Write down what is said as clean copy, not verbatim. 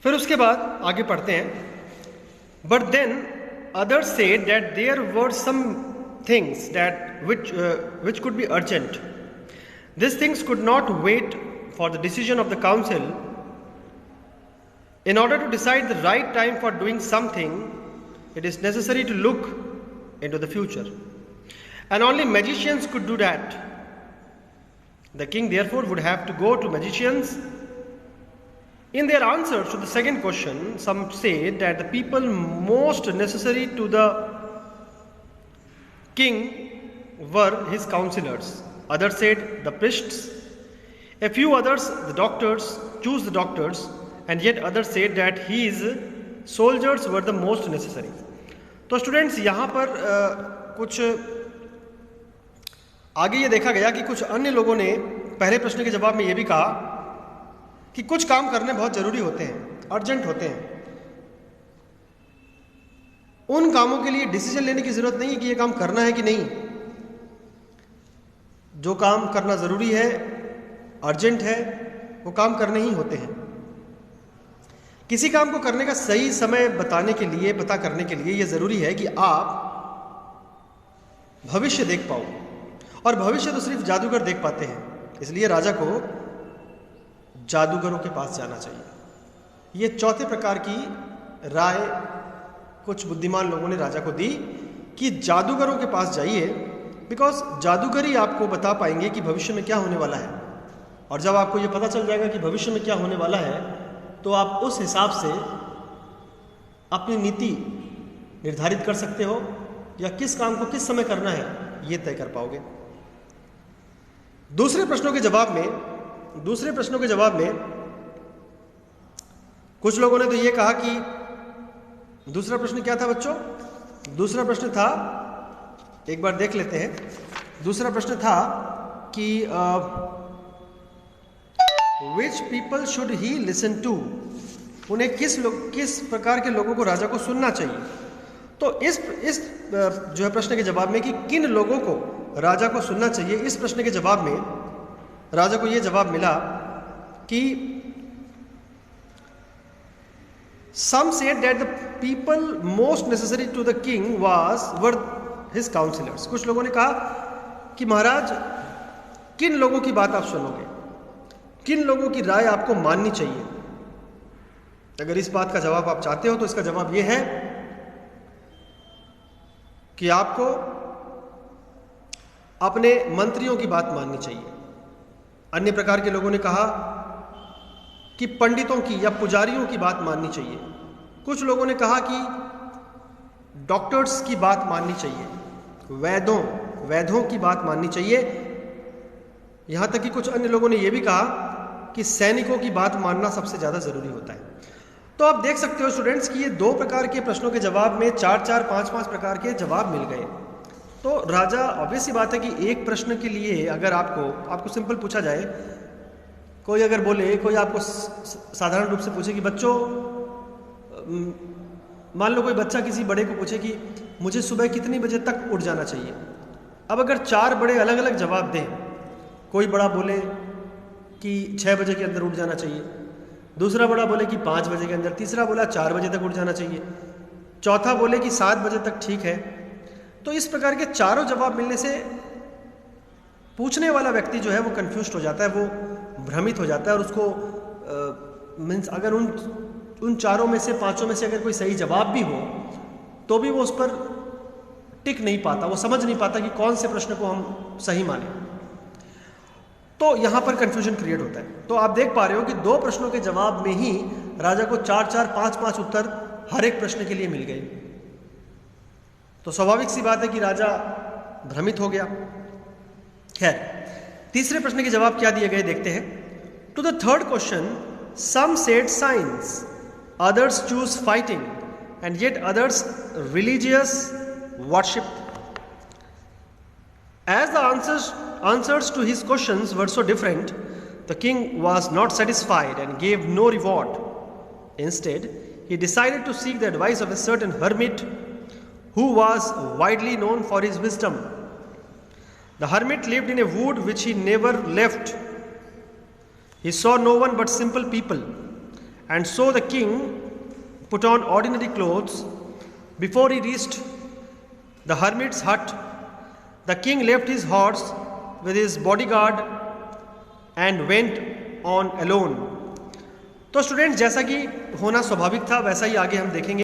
फिर उसके बाद आगे पढ़ते हैं. But then others said that there were some things that which could be urgent. These things could not wait for the decision of the council. In order to decide the right time for doing something, it is necessary to look into the future, and only magicians could do that. The king therefore would have to go to magicians. In their answers to the second question, some said that the people most necessary to the king were his counselors. Others said the priests. A few others, the doctors, choose the doctors, and yet others said that his soldiers were the most necessary. तो students यहाँ पर कुछ आगे ये देखा गया कि कुछ अन्य लोगों ने पहले प्रश्न के जवाब में ये भी कहा कि कुछ काम करने बहुत जरूरी होते हैं, अर्जेंट होते हैं. उन कामों के लिए डिसीजन लेने की जरूरत नहीं है कि ये काम करना है कि नहीं. जो काम करना जरूरी है, अर्जेंट है, वो काम करने ही होते हैं. किसी काम को करने का सही समय बताने के लिए, पता करने के लिए, यह जरूरी है कि आप भविष्य देख पाओ, और भविष्य तो सिर्फ जादूगर देख पाते हैं. इसलिए राजा को जादूगरों के पास जाना चाहिए. ये चौथे प्रकार की राय कुछ बुद्धिमान लोगों ने राजा को दी कि जादूगरों के पास जाइए, बिकॉज जादूगर ही आपको बता पाएंगे कि भविष्य में क्या होने वाला है. और जब आपको ये पता चल जाएगा कि भविष्य में क्या होने वाला है, तो आप उस हिसाब से अपनी नीति निर्धारित कर सकते हो, या किस काम को किस समय करना है ये तय कर पाओगे. दूसरे प्रश्नों के जवाब में कुछ लोगों ने तो ये कहा कि दूसरा प्रश्न क्या था बच्चों? दूसरा प्रश्न था, एक बार देख लेते हैं. दूसरा प्रश्न था कि which people should he listen to? उन्हें किस प्रकार के लोगों को राजा को सुनना चाहिए. तो इस जो है प्रश्न के जवाब में कि किन लोगों को राजा को सुनना चाहिए, इस प्रश्न के जवाब में राजा को यह जवाब मिला कि some said that the people most necessary to the king were his counselors. कुछ लोगों ने कहा कि महाराज किन लोगों की बात आप सुनोगे, किन लोगों की राय आपको माननी चाहिए. अगर इस बात का जवाब आप चाहते हो तो इसका जवाब यह है कि आपको अपने मंत्रियों की बात माननी चाहिए. अन्य प्रकार के लोगों ने कहा कि पंडितों की या पुजारियों की बात माननी चाहिए. कुछ लोगों ने कहा कि डॉक्टर्स की बात माननी चाहिए, वैद्यों की बात माननी चाहिए. यहां तक कि कुछ अन्य लोगों ने यह भी कहा कि सैनिकों की बात मानना सबसे ज्यादा जरूरी होता है. तो आप देख सकते हो स्टूडेंट्स कि ये 2 प्रकार के प्रश्नों के जवाब में 4-4, 5-5 प्रकार के जवाब मिल गए. तो राजा, ऑब्वियस सी बात है कि एक प्रश्न के लिए अगर आपको सिंपल पूछा जाए, कोई अगर बोले, कोई आपको साधारण रूप से पूछे कि बच्चों, मान लो कोई बच्चा किसी बड़े को पूछे कि मुझे सुबह कितनी बजे तक उठ जाना चाहिए. अब अगर 4 बड़े अलग अलग जवाब दें, कोई बड़ा बोले कि 6 बजे के अंदर उठ जाना चाहिए, दूसरा बड़ा बोले कि 5 बजे के अंदर, तीसरा बोला 4 बजे तक उठ जाना चाहिए, चौथा बोले कि 7 बजे तक ठीक है. तो इस प्रकार के चारों जवाब मिलने से पूछने वाला व्यक्ति जो है वो कंफ्यूज्ड हो जाता है, वो भ्रमित हो जाता है, और उसको मीन्स अगर उन चारों में से, 5 में से अगर कोई सही जवाब भी हो तो भी वो उस पर टिक नहीं पाता, वो समझ नहीं पाता कि कौन से प्रश्न को हम सही माने. तो यहां पर कंफ्यूजन क्रिएट होता है. तो आप देख पा रहे हो कि 2 प्रश्नों के जवाब में ही राजा को 4-4, 5-5 उत्तर हर एक प्रश्न के लिए मिल गए. तो स्वाभाविक सी बात है कि राजा भ्रमित हो गया. खैर, तीसरे प्रश्न के जवाब क्या दिए गए देखते हैं. To the third question, some said science, others choose fighting, and yet others religious worship. As the answers to his questions were so different, the king was not satisfied and gave no reward. Instead, he decided to seek the advice of a certain hermit who was widely known for his wisdom. The hermit lived in a wood which he never left. He saw no one but simple people, And so the king put on ordinary clothes. Before he reached the hermit's hut, the king left his horse with his bodyguard and went on alone. तो student, जैसा कि होना स्वाभाविक था वैसा ही आगे हम देखेंगे।